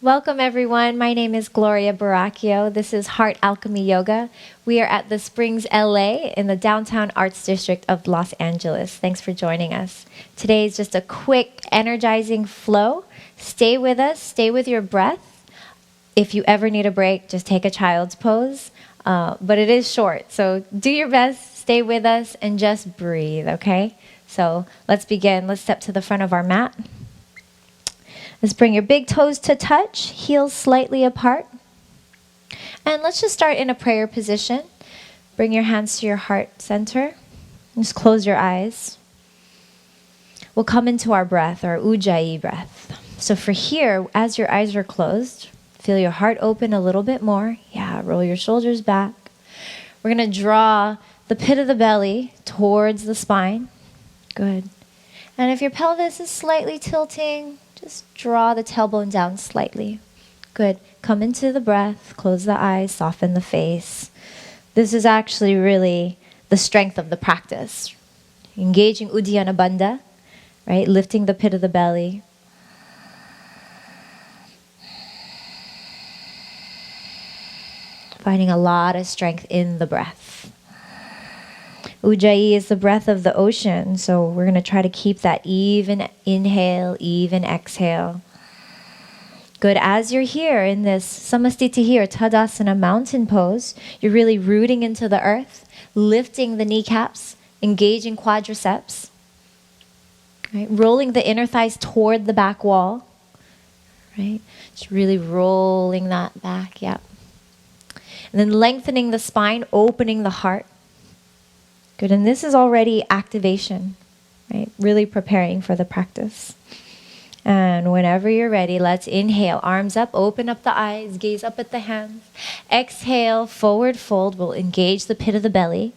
Welcome everyone. My name is Gloria Baraquio. This is Heart Alchemy Yoga. We are at the Springs, LA in the downtown arts district of Los Angeles. Thanks for joining us. Today is just a quick, energizing flow. Stay with us. Stay with your breath. If you ever need a break, just take a child's pose. But it is short, so do your best. Stay with us and just breathe, okay? So let's begin. Let's step to the front of our mat. Let's bring your big toes to touch, heels slightly apart. And let's just start in a prayer position. Bring your hands to your heart center. Just close your eyes. We'll come into our breath, our ujjayi breath. So for here, as your eyes are closed, feel your heart open a little bit more. Yeah, roll your shoulders back. We're going to draw the pit of the belly towards the spine. Good. And if your pelvis is slightly tilting, just draw the tailbone down slightly. Good. Come into the breath, close the eyes, soften the face. This is actually really the strength of the practice. Engaging Uddiyana Bandha, right? Lifting the pit of the belly. Finding a lot of strength in the breath. Ujjayi is the breath of the ocean, so we're going to try to keep that even inhale, even exhale. Good. As you're here in this samastiti here, Tadasana mountain pose, you're really rooting into the earth, lifting the kneecaps, engaging quadriceps, right? Rolling the inner thighs toward the back wall, right? Just really rolling that back, yeah. And then lengthening the spine, opening the heart. Good, and this is already activation, right? Really preparing for the practice. And whenever you're ready, let's inhale. Arms up, open up the eyes, gaze up at the hands. Exhale, forward fold. We'll engage the pit of the belly.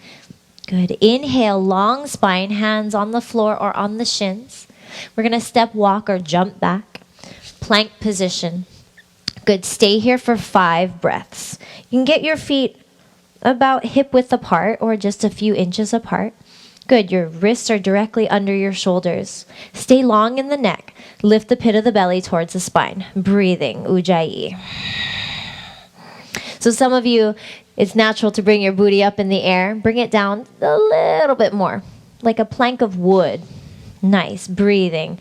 Good. Inhale, long spine, hands on the floor or on the shins. We're going to step, walk, or jump back. Plank position. Good. Stay here for 5 breaths. You can get your feet about hip width apart or just a few inches apart. Good, your wrists are directly under your shoulders. Stay long in the neck. Lift the pit of the belly towards the spine. Breathing, ujjayi. So some of you, it's natural to bring your booty up in the air. Bring it down a little bit more, like a plank of wood. Nice, breathing.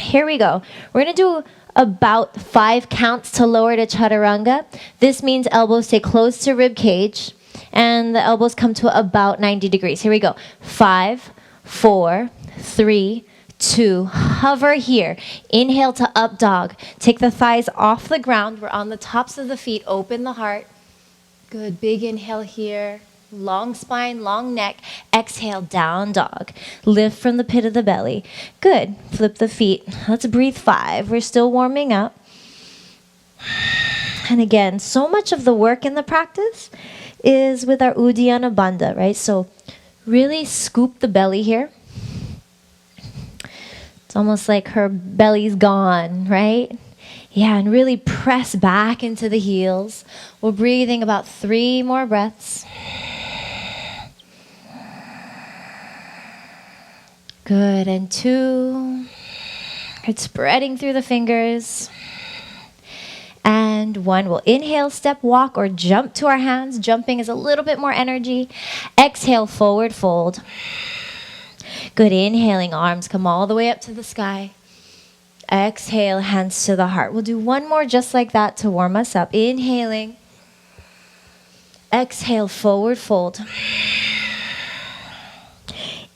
Here we go. We're going to do about 5 counts to lower to Chaturanga. This means elbows stay close to rib cage and the elbows come to about 90 degrees. Here we go. 5, 4, 3, 2. Hover here. Inhale to up dog. Take the thighs off the ground. We're on the tops of the feet. Open the heart. Good. Big inhale here. Long spine, long neck. Exhale, down dog. Lift from the pit of the belly. Good. Flip the feet. Let's breathe 5. We're still warming up. And again, so much of the work in the practice is with our Uddiyana Bandha, right? So really scoop the belly here. It's almost like her belly's gone, right? Yeah, and really press back into the heels. We're breathing about 3 more breaths. Good, and 2. It's spreading through the fingers. And 1. We'll inhale, step, walk, or jump to our hands. Jumping is a little bit more energy. Exhale, forward fold. Good, inhaling, arms come all the way up to the sky. Exhale, hands to the heart. We'll do 1 more just like that to warm us up. Inhaling. Exhale, forward fold.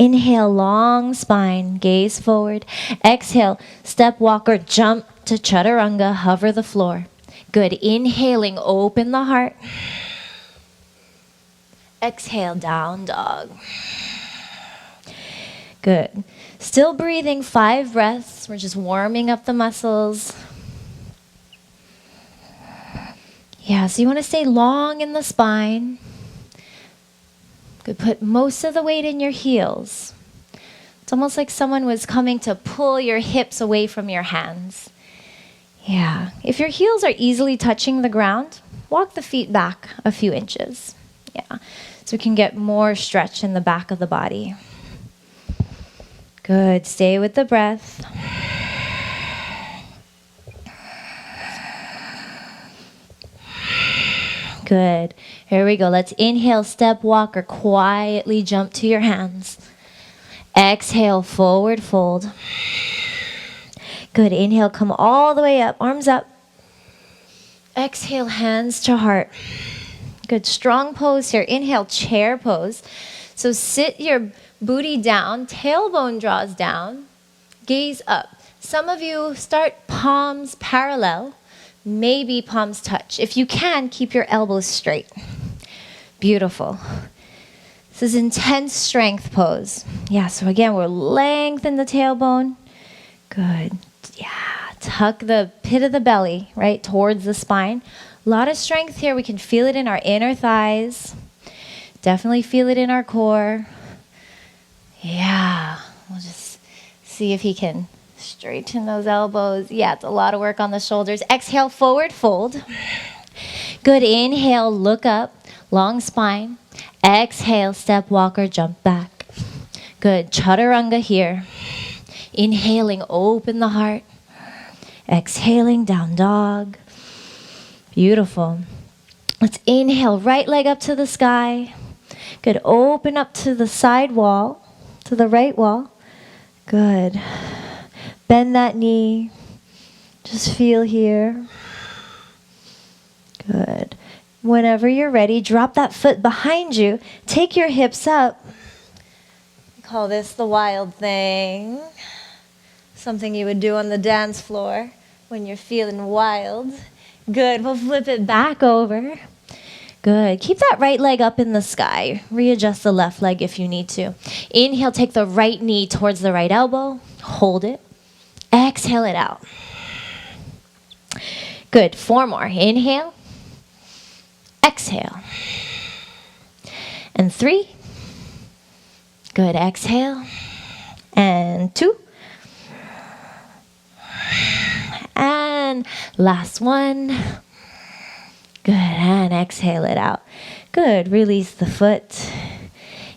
Inhale, long spine, gaze forward. Exhale, step, walk, or jump to Chaturanga, hover the floor. Good, inhaling, open the heart. Exhale, down dog. Good. Still breathing 5 breaths. We're just warming up the muscles. Yeah, so you want to stay long in the spine. Good. Put most of the weight in your heels. It's almost like someone was coming to pull your hips away from your hands. Yeah. If your heels are easily touching the ground, walk the feet back a few inches. Yeah. So we can get more stretch in the back of the body. Good. Stay with the breath. Good. Here we go. Let's inhale, step walk, or quietly jump to your hands. Exhale, forward fold. Good. Inhale, come all the way up, arms up. Exhale, hands to heart. Good. Strong pose here. Inhale, chair pose. So sit your booty down, tailbone draws down, gaze up. Some of you start palms parallel, maybe palms touch. If you can, keep your elbows straight. Beautiful. This is intense strength pose. Yeah, so again, we're lengthen the tailbone. Good. Yeah, tuck the pit of the belly, right, towards the spine. A lot of strength here. We can feel it in our inner thighs. Definitely feel it in our core. Yeah, we'll just see if he can straighten those elbows. Yeah, it's a lot of work on the shoulders. Exhale, forward fold. Good. Inhale, look up, long spine. Exhale, step walker, jump back. Good. Chaturanga here. Inhaling, open the heart. Exhaling, down dog. Beautiful. Let's inhale, right leg up to the sky. Good. Open up to the side wall, to the right wall. Good. Bend that knee. Just feel here. Good. Whenever you're ready, drop that foot behind you. Take your hips up. We call this the wild thing. Something you would do on the dance floor when you're feeling wild. Good. We'll flip it back over. Good. Keep that right leg up in the sky. Readjust the left leg if you need to. Inhale, take the right knee towards the right elbow. Hold it. Exhale it out. Good. 4 more. Inhale. Exhale. And 3. Good. Exhale. And 2. And last one. Good. And exhale it out. Good. Release the foot.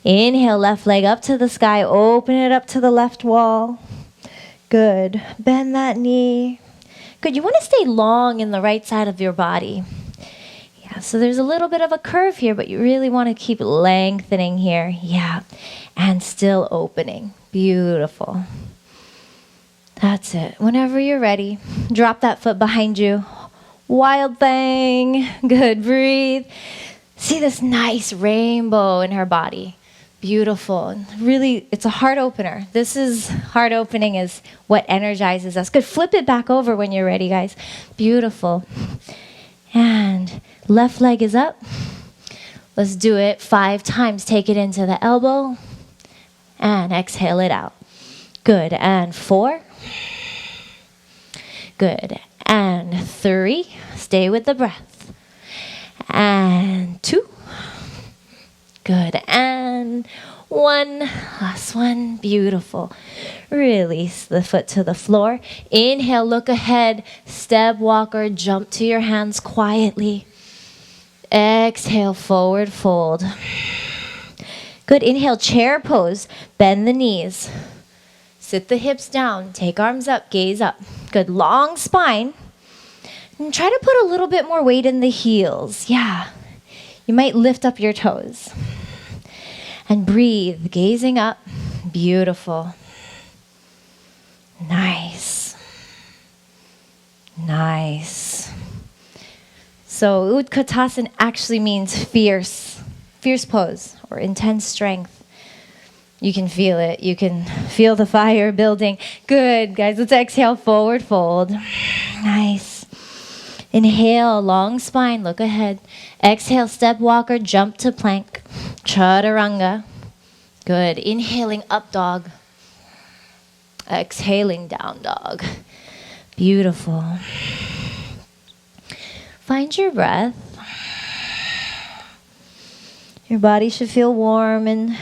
Inhale, left leg up to the sky. Open it up to the left wall. Good. Bend that knee. Good. You want to stay long in the right side of your body. Yeah, so there's a little bit of a curve here, but you really want to keep lengthening here. Yeah. And still opening. Beautiful. That's it. Whenever you're ready, drop that foot behind you. Wild thing. Good. Breathe. See this nice rainbow in her body. Beautiful. Really, it's a heart opener. This is heart opening is what energizes us. Good. Flip it back over when you're ready, guys. Beautiful. And left leg is up. Let's do it 5 times. Take it into the elbow. And exhale it out. Good. And 4. Good. And 3. Stay with the breath. And 2. Good. And 1. Last one. Beautiful. Release the foot to the floor. Inhale, look ahead. Step walker, jump to your hands quietly. Exhale, forward fold. Good. Inhale, chair pose. Bend the knees. Sit the hips down. Take arms up, gaze up. Good. Long spine. And try to put a little bit more weight in the heels. Yeah. You might lift up your toes. And breathe, gazing up. Beautiful. Nice. Nice. So Utkatasana actually means fierce pose or intense strength. You can feel it. You can feel the fire building. Good, guys. Let's exhale, forward fold. Nice. Inhale, long spine, look ahead. Exhale, step walker, jump to plank. Chaturanga. Good. Inhaling, up dog. Exhaling, down dog. Beautiful. Find your breath. Your body should feel warm and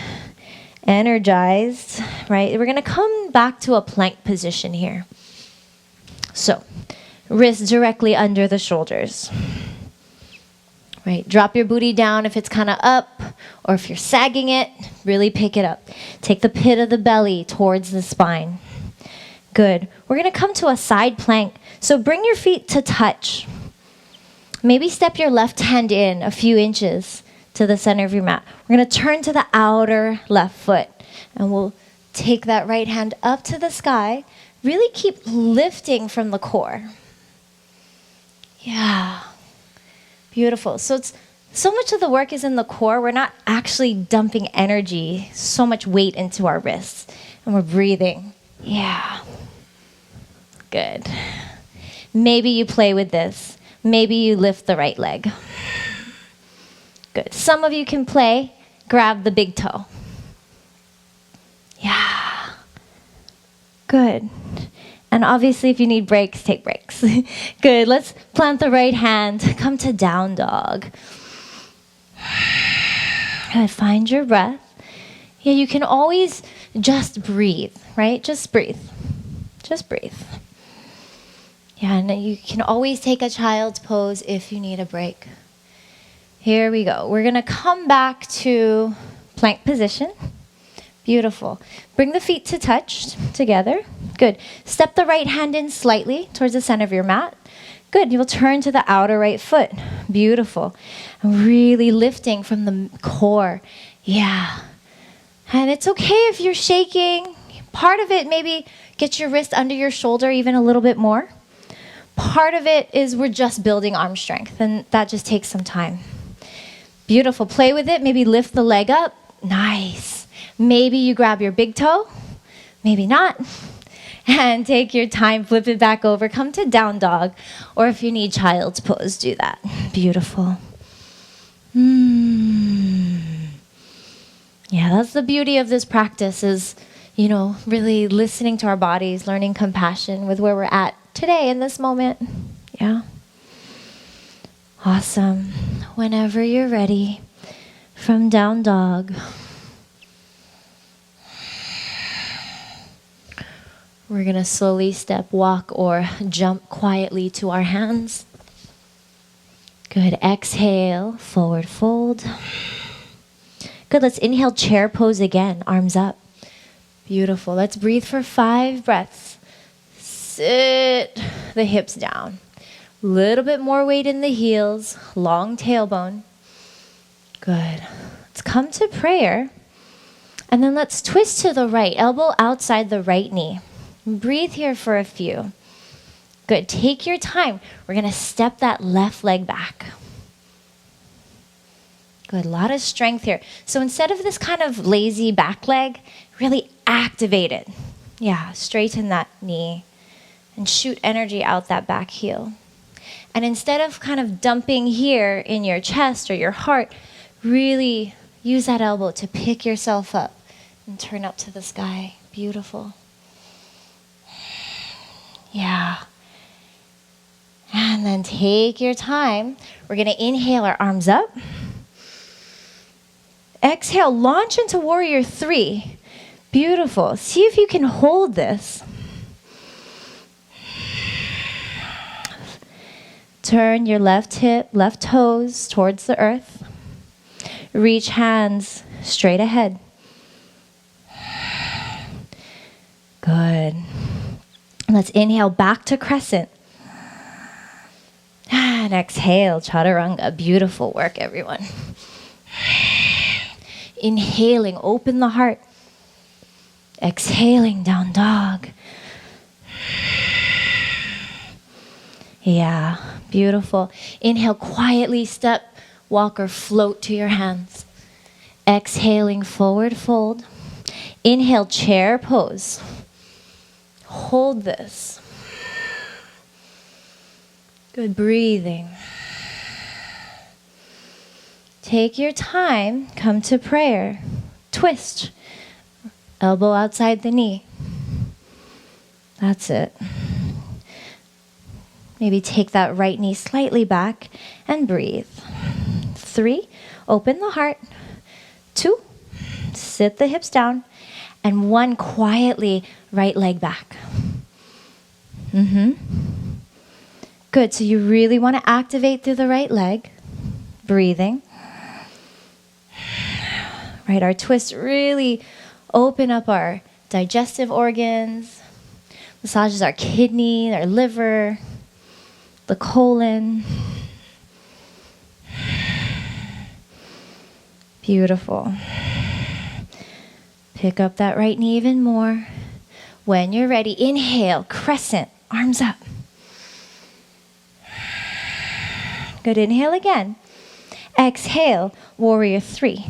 energized, right? We're going to come back to a plank position here. So, wrists directly under the shoulders. Right, drop your booty down if it's kind of up, or if you're sagging it, really pick it up. Take the pit of the belly towards the spine. Good. We're going to come to a side plank. So bring your feet to touch. Maybe step your left hand in a few inches to the center of your mat. We're going to turn to the outer left foot, and we'll take that right hand up to the sky. Really keep lifting from the core. Yeah. Beautiful. So much of the work is in the core. We're not actually dumping energy, so much weight into our wrists. And we're breathing. Yeah. Good. Maybe you play with this. Maybe you lift the right leg. Good. Some of you can play. Grab the big toe. Yeah. Good. And obviously, if you need breaks, take breaks. Good. Let's plant the right hand. Come to down dog. Good. Find your breath. Yeah, you can always just breathe, right? Just breathe. Just breathe. Yeah, and you can always take a child's pose if you need a break. Here we go. We're going to come back to plank position. Beautiful. Bring the feet to touch together. Good. Step the right hand in slightly towards the center of your mat. Good. You'll turn to the outer right foot. Beautiful. And really lifting from the core. Yeah. And it's okay if you're shaking. Part of it, maybe get your wrist under your shoulder even a little bit more. Part of it is we're just building arm strength, and that just takes some time. Beautiful. Play with it. Maybe lift the leg up. Nice. Maybe you grab your big toe. Maybe not. And take your time, flip it back over, come to down dog. Or if you need child's pose, do that. Beautiful. Yeah, that's the beauty of this practice is, really listening to our bodies, learning compassion with where we're at today in this moment. Yeah. Awesome. Whenever you're ready, from down dog, we're going to slowly step, walk, or jump quietly to our hands. Good. Exhale, forward fold. Good. Let's inhale, chair pose again, arms up. Beautiful. Let's breathe for 5 breaths. Sit the hips down. Little bit more weight in the heels, long tailbone. Good. Let's come to prayer. And then let's twist to the right, elbow outside the right knee. Breathe here for a few. Good. Take your time. We're going to step that left leg back. Good. A lot of strength here. So instead of this kind of lazy back leg, really activate it. Yeah, straighten that knee and shoot energy out that back heel. And instead of kind of dumping here in your chest or your heart, really use that elbow to pick yourself up and turn up to the sky. Beautiful. Yeah. And then take your time. We're going to inhale our arms up. Exhale, launch into warrior 3. Beautiful. See if you can hold this. Turn your left hip, left toes towards the earth. Reach hands straight ahead. Good. Let's inhale back to crescent. And exhale, Chaturanga. Beautiful work, everyone. Inhaling, open the heart. Exhaling, down dog. Yeah, beautiful. Inhale, quietly step, walk, or float to your hands. Exhaling, forward fold. Inhale, chair pose. Hold this. Good breathing. Take your time, come to prayer. Twist. Elbow outside the knee. That's it. Maybe take that right knee slightly back and breathe. 3, open the heart. 2, sit the hips down. And 1, quietly right leg back. Good, so you really want to activate through the right leg. Breathing. Right, our twist really open up our digestive organs. Massages our kidney, our liver, the colon. Beautiful. Pick up that right knee even more. When you're ready, inhale, crescent, arms up. Good, inhale again. Exhale, warrior 3.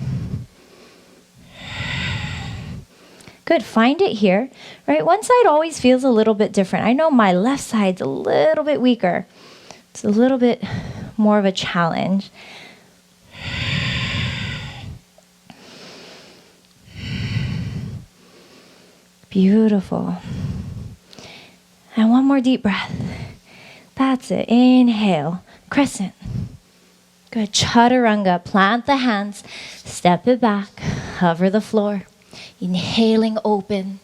Good, find it here. Right, one side always feels a little bit different. I know my left side's a little bit weaker. It's a little bit more of a challenge. Beautiful. And one more deep breath. That's it. Inhale. Crescent. Good. Chaturanga. Plant the hands. Step it back. Hover the floor. Inhaling, open.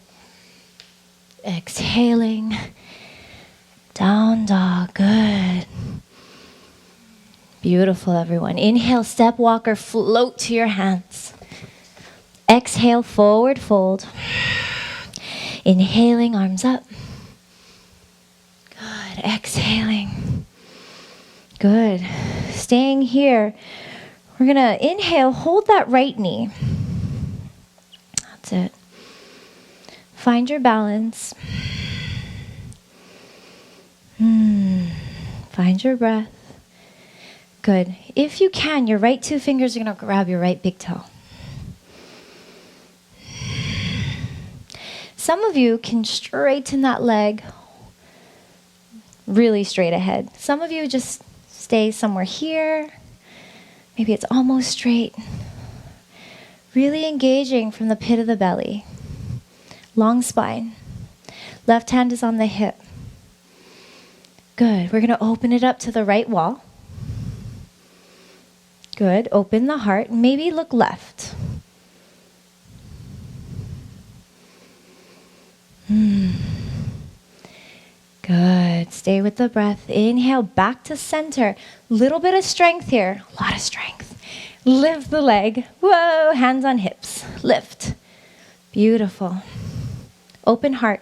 Exhaling. Down dog. Good. Beautiful, everyone. Inhale, step walker. Float to your hands. Exhale, forward fold. Inhaling, arms up. Good. Exhaling. Good. Staying here. We're going to inhale, hold that right knee. That's it. Find your balance. Find your breath. Good. If you can, your right 2 fingers are going to grab your right big toe. Some of you can straighten that leg really straight ahead. Some of you just stay somewhere here. Maybe it's almost straight. Really engaging from the pit of the belly. Long spine. Left hand is on the hip. Good. We're going to open it up to the right wall. Good. Open the heart. Maybe look left. Good. Stay with the breath. Inhale back to center. Little bit of strength here. A lot of strength. Lift the leg. Whoa. Hands on hips. Lift. Beautiful. Open heart.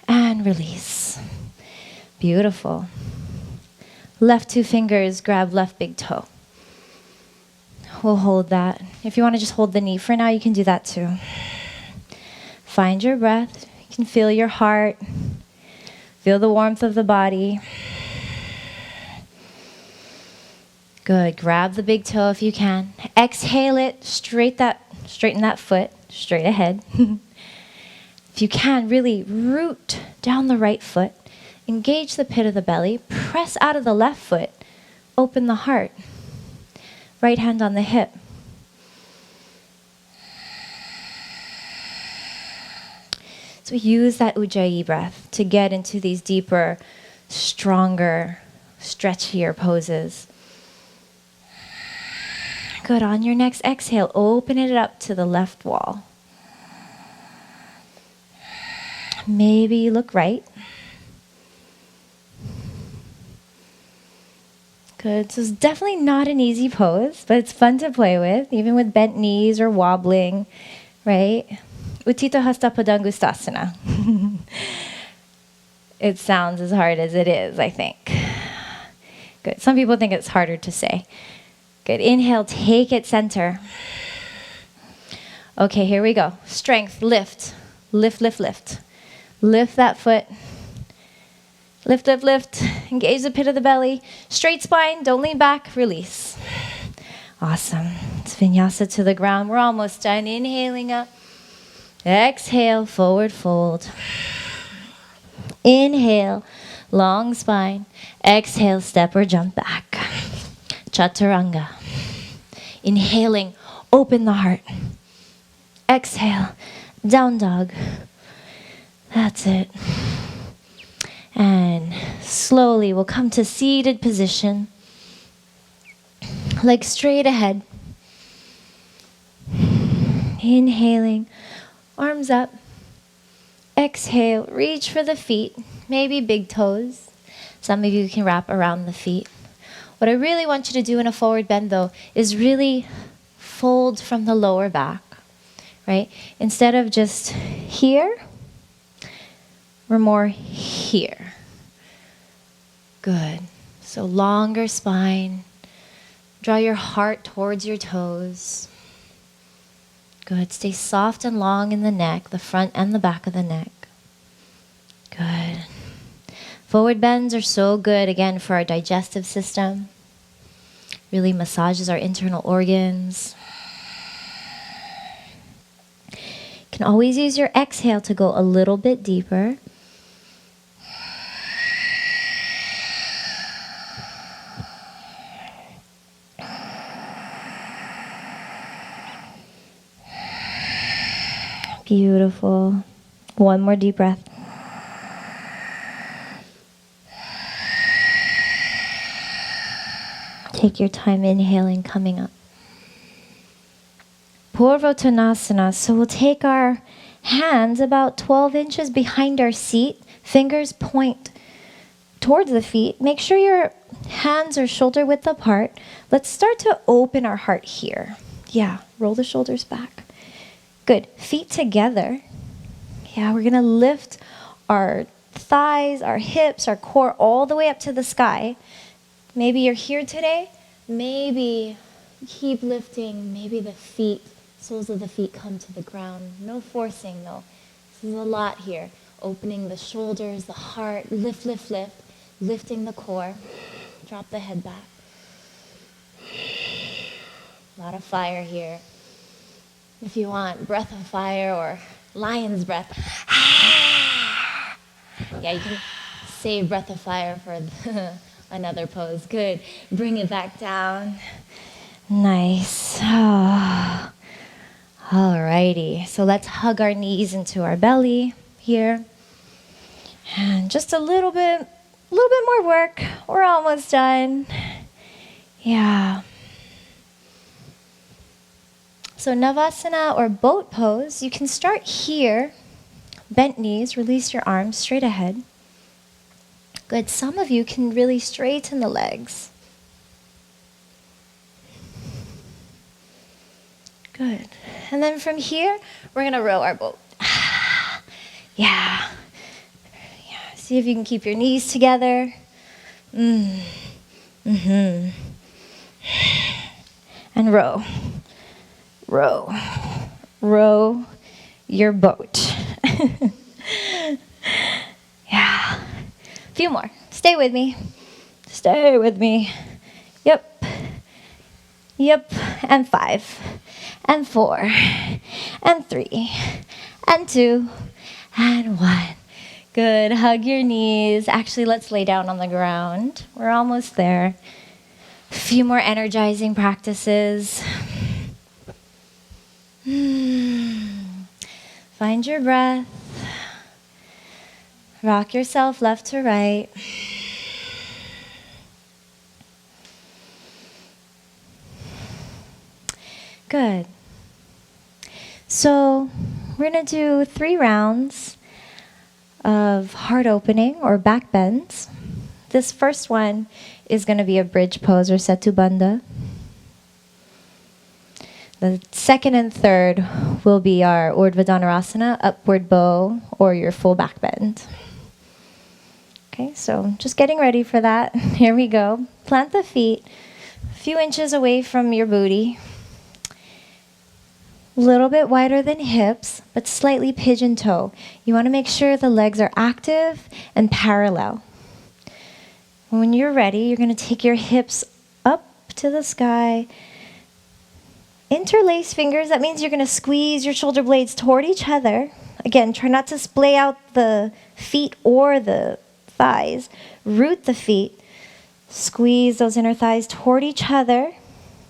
And release. Beautiful. Left 2 fingers. Grab left big toe. We'll hold that. If you want to just hold the knee for now, you can do that too. Find your breath. You can feel your heart. Feel the warmth of the body. Good. Grab the big toe if you can. Exhale it. Straighten that foot straight ahead. If you can, really root down the right foot. Engage the pit of the belly. Press out of the left foot. Open the heart. Right hand on the hip. So use that ujjayi breath to get into these deeper, stronger, stretchier poses. Good. On your next exhale, open it up to the left wall. Maybe look right. Good. So it's definitely not an easy pose, but it's fun to play with, even with bent knees or wobbling, right? Uttita Hasta Padangustasana. It sounds as hard as it is, I think. Good. Some people think it's harder to say. Good. Inhale, take it center. Okay, here we go. Strength, lift. Lift, lift, lift. Lift that foot. Lift, lift, lift. Engage the pit of the belly. Straight spine. Don't lean back. Release. Awesome. It's vinyasa to the ground. We're almost done. Inhaling up. Exhale. Forward fold. Inhale. Long spine. Exhale. Step or jump back. Chaturanga. Inhaling. Open the heart. Exhale. Down dog. That's it. And slowly we'll come to seated position. Legs straight ahead. Inhaling, arms up. Exhale, reach for the feet, maybe big toes. Some of you can wrap around the feet. What I really want you to do in a forward bend though is really fold from the lower back, right? Instead of just here, we're more here. Good. So longer spine. Draw your heart towards your toes. Good. Stay soft and long in the neck, the front and the back of the neck. Good. Forward bends are so good, again, for our digestive system. Really massages our internal organs. You can always use your exhale to go a little bit deeper. Beautiful. One more deep breath. Take your time inhaling, coming up. Purvottanasana. So we'll take our hands about 12 inches behind our seat. Fingers point towards the feet. Make sure your hands are shoulder width apart. Let's start to open our heart here. Yeah, roll the shoulders back. Good. Feet together. Yeah, we're going to lift our thighs, our hips, our core all the way up to the sky. Maybe you're here today. Maybe keep lifting. Maybe the feet, soles of the feet come to the ground. No forcing though. This is a lot here. Opening the shoulders, the heart. Lift, lift, lift. Lifting the core. Drop the head back. A lot of fire here. If you want breath of fire or lion's breath. Yeah, you can save breath of fire for another pose. Good. Bring it back down. Nice. Oh. Alrighty. So let's hug our knees into our belly here. And just a little bit more work. We're almost done. Yeah. So Navasana or boat pose, you can start here. Bent knees, release your arms straight ahead. Good. Some of you can really straighten the legs. Good. And then from here, we're going to row our boat. Yeah. See if you can keep your knees together. And row. Row. Row your boat. Yeah. A few more. Stay with me. Stay with me. Yep. Yep. And 5. And 4. And 3. And 2. And 1. Good. Hug your knees. Actually, let's lay down on the ground. We're almost there. A few more energizing practices. Find your breath. Rock yourself left to right. Good. So we're going to do 3 rounds of heart opening or backbends. This first one is going to be a bridge pose or setu bandha. The second and third will be our Urdhva Dhanurasana, upward bow, or your full back bend. Okay, so just getting ready for that. Here we go. Plant the feet a few inches away from your booty. A little bit wider than hips, but slightly pigeon toe. You want to make sure the legs are active and parallel. When you're ready, you're going to take your hips up to the sky. Interlace fingers, that means you're going to squeeze your shoulder blades toward each other. Again, try not to splay out the feet or the thighs. Root the feet. Squeeze those inner thighs toward each other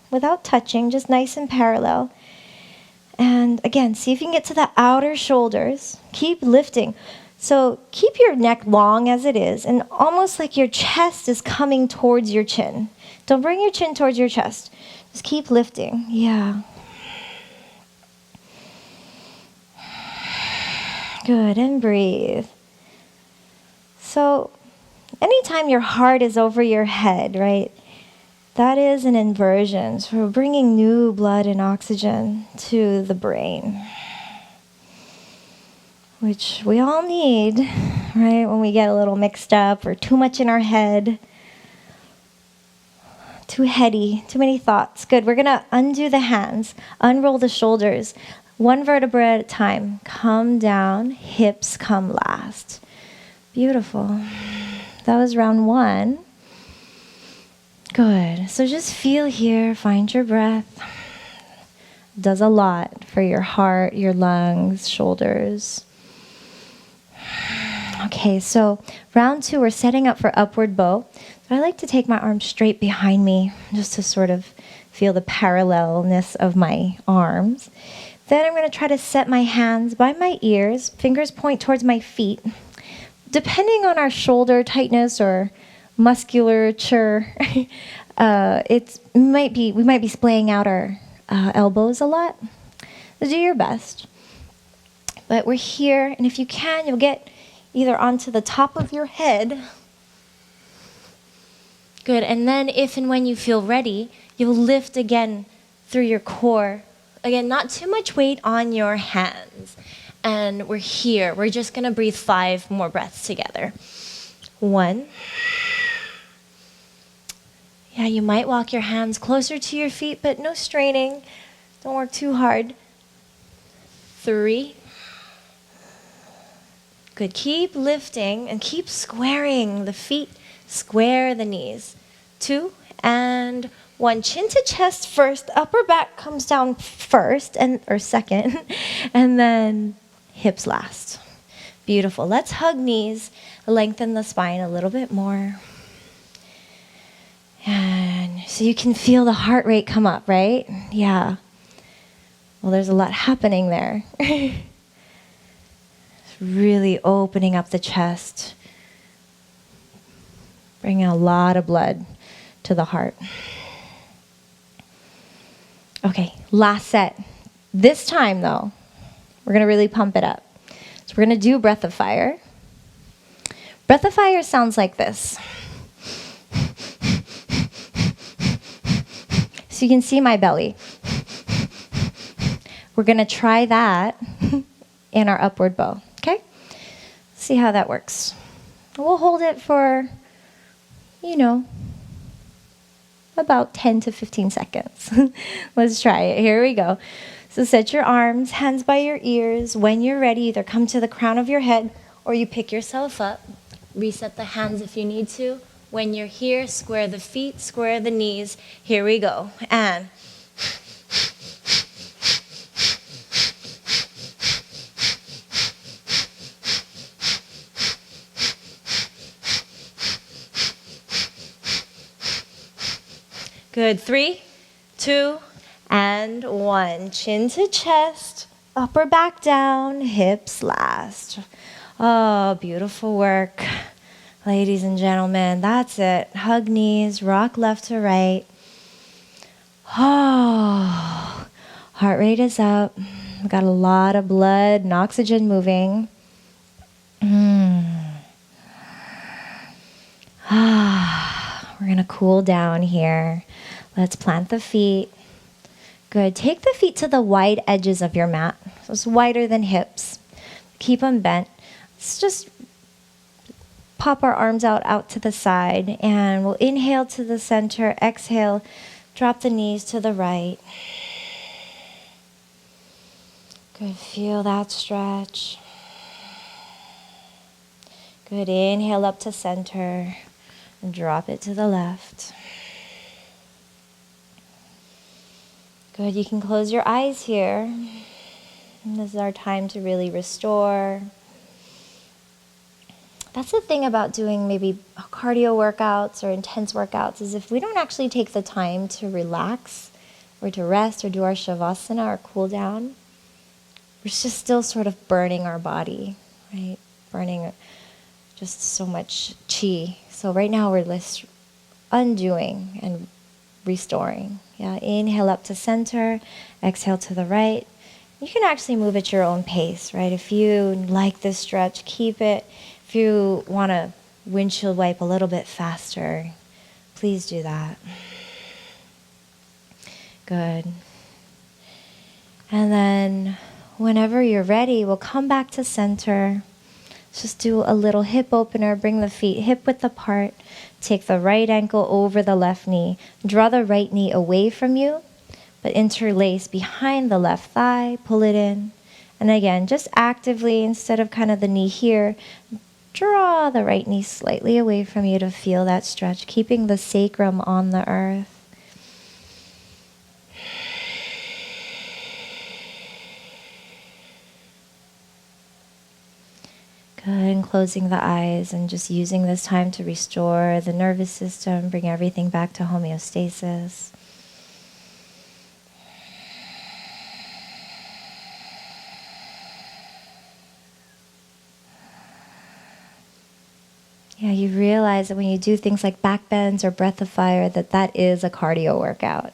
without touching, just nice and parallel. And again, see if you can get to the outer shoulders. Keep lifting. So keep your neck long as it is, and almost like your chest is coming towards your chin. Don't bring your chin towards your chest. Just keep lifting. Yeah. Good, and breathe. So anytime your heart is over your head, right, that is an inversion. So we're bringing new blood and oxygen to the brain, which we all need, right, when we get a little mixed up or too much in our head. Too heady, too many thoughts. Good, we're going to undo the hands, unroll the shoulders. One vertebra at a time. Come down, hips come last. Beautiful. That was round 1. Good. So just feel here, find your breath. Does a lot for your heart, your lungs, shoulders. Okay, so round 2, we're setting up for upward bow. So I like to take my arms straight behind me just to sort of feel the parallelness of my arms. Then I'm going to try to set my hands by my ears, fingers point towards my feet. Depending on our shoulder tightness or musculature, we might be splaying out our elbows a lot. So do your best. But we're here, and if you can, you'll get either onto the top of your head. Good, and then if and when you feel ready, you'll lift again through your core. Again, not too much weight on your hands. And we're here. We're just going to breathe 5 more breaths together. 1. Yeah, you might walk your hands closer to your feet, but no straining. Don't work too hard. 3. Good. Keep lifting and keep squaring the feet. Square the knees. 2 and 1. Chin to chest first. Upper back comes down first or second, and then hips last. Beautiful. Let's hug knees. Lengthen the spine a little bit more. And so you can feel the heart rate come up, right? Yeah. Well, there's a lot happening there. It's really opening up the chest. Bringing a lot of blood to the heart. Okay, last set. This time, though, we're going to really pump it up. So we're going to do breath of fire. Breath of fire sounds like this. So you can see my belly. We're going to try that in our upward bow, okay? See how that works. We'll hold it for, about 10 to 15 seconds. Let's try it. Here we go. So set your arms, hands by your ears. When you're ready, either come to the crown of your head or you pick yourself up. Reset the hands if you need to. When you're here, square the feet, square the knees. Here we go. And good. 3, 2, and 1. Chin to chest, upper back down, hips last. Oh, beautiful work. Ladies and gentlemen, that's it. Hug knees, rock left to right. Oh, heart rate is up. We've got a lot of blood and oxygen moving. We're going to cool down here. Let's plant the feet. Good. Take the feet to the wide edges of your mat. So it's wider than hips. Keep them bent. Let's just pop our arms out to the side, and we'll inhale to the center, exhale, drop the knees to the right. Good, feel that stretch. Good, inhale up to center, and drop it to the left. Good, you can close your eyes here. And this is our time to really restore. That's the thing about doing maybe cardio workouts or intense workouts, is if we don't actually take the time to relax or to rest or do our shavasana or cool down, we're just still sort of burning our body, right? Burning just so much chi. So right now we're just undoing and restoring. Yeah, inhale up to center, exhale to the right. You can actually move at your own pace, right? If you like this stretch, keep it. If you want to windshield wipe a little bit faster, please do that. Good. And then whenever you're ready, we'll come back to center. Just do a little hip opener. Bring the feet hip width apart. Take the right ankle over the left knee. Draw the right knee away from you. but interlace behind the left thigh, pull it in. And again, just actively, instead of kind of the knee here, draw the right knee slightly away from you to feel that stretch, keeping the sacrum on the earth. Good, and closing the eyes and just using this time to restore the nervous system, bring everything back to homeostasis. Yeah, you realize that when you do things like backbends or breath of fire, that is a cardio workout.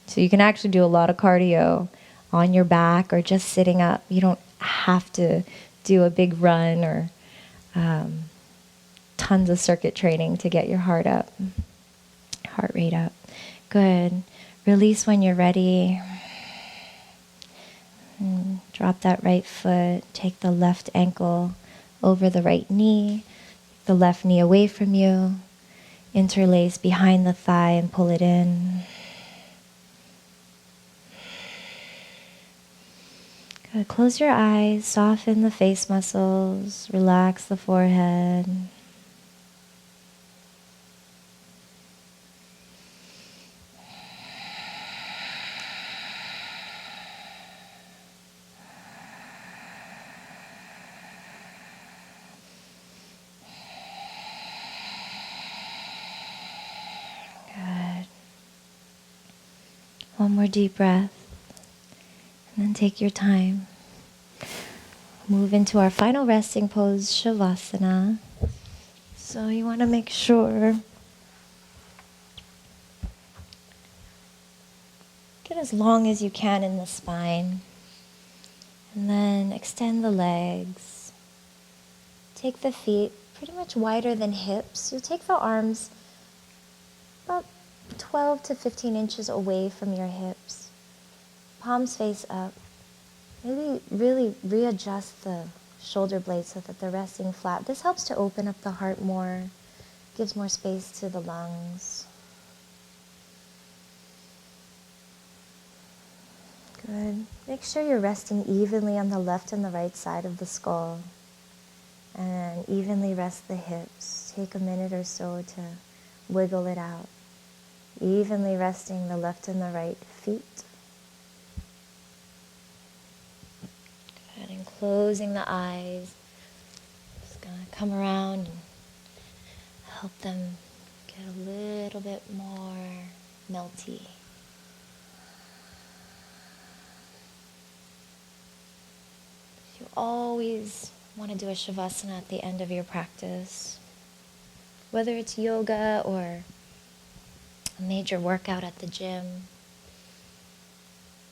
So you can actually do a lot of cardio on your back or just sitting up. You don't have to do a big run or tons of circuit training to get your heart rate up. Good. Release when you're ready. And drop that right foot. Take the left ankle over the right knee. The left knee away from you. Interlace behind the thigh and pull it in. Good. Close your eyes, soften the face muscles, relax the forehead. Good. One more deep breath. And then take your time. Move into our final resting pose, Shavasana. So you want to make sure, get as long as you can in the spine. And then extend the legs. Take the feet pretty much wider than hips. You'll take the arms about 12 to 15 inches away from your hips. Palms face up. Maybe really readjust the shoulder blades so that they're resting flat. This helps to open up the heart more, gives more space to the lungs. Good. Make sure you're resting evenly on the left and the right side of the skull. And evenly rest the hips. Take a minute or so to wiggle it out. Evenly resting the left and the right feet. Good. And closing the eyes. Just going to come around and help them get a little bit more melty. You always want to do a shavasana at the end of your practice. Whether it's yoga or a major workout at the gym,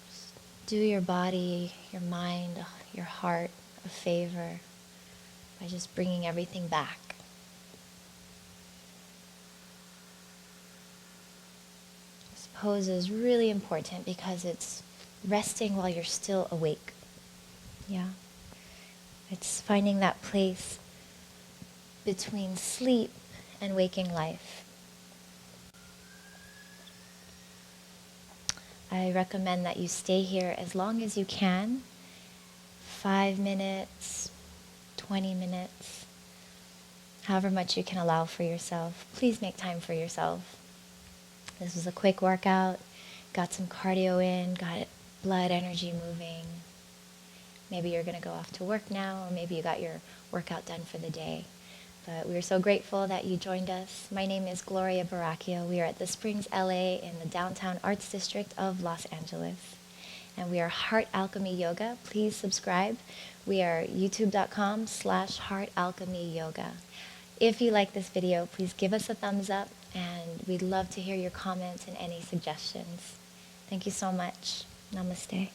just do your body, your mind, your heart a favor by just bringing everything back. This pose is really important because it's resting while you're still awake. Yeah. It's finding that place between sleep and waking life. I recommend that you stay here as long as you can. 5 minutes, 20 minutes, however much you can allow for yourself. Please make time for yourself. This was a quick workout, got some cardio in, got blood energy moving. Maybe you're going to go off to work now, or maybe you got your workout done for the day. But we are so grateful that you joined us. My name is Gloria Baraquio. We are at the Springs, LA in the Downtown Arts District of Los Angeles. And we are Heart Alchemy Yoga. Please subscribe. We are youtube.com/Heart Alchemy Yoga. If you like this video, please give us a thumbs up, and we'd love to hear your comments and any suggestions. Thank you so much. Namaste.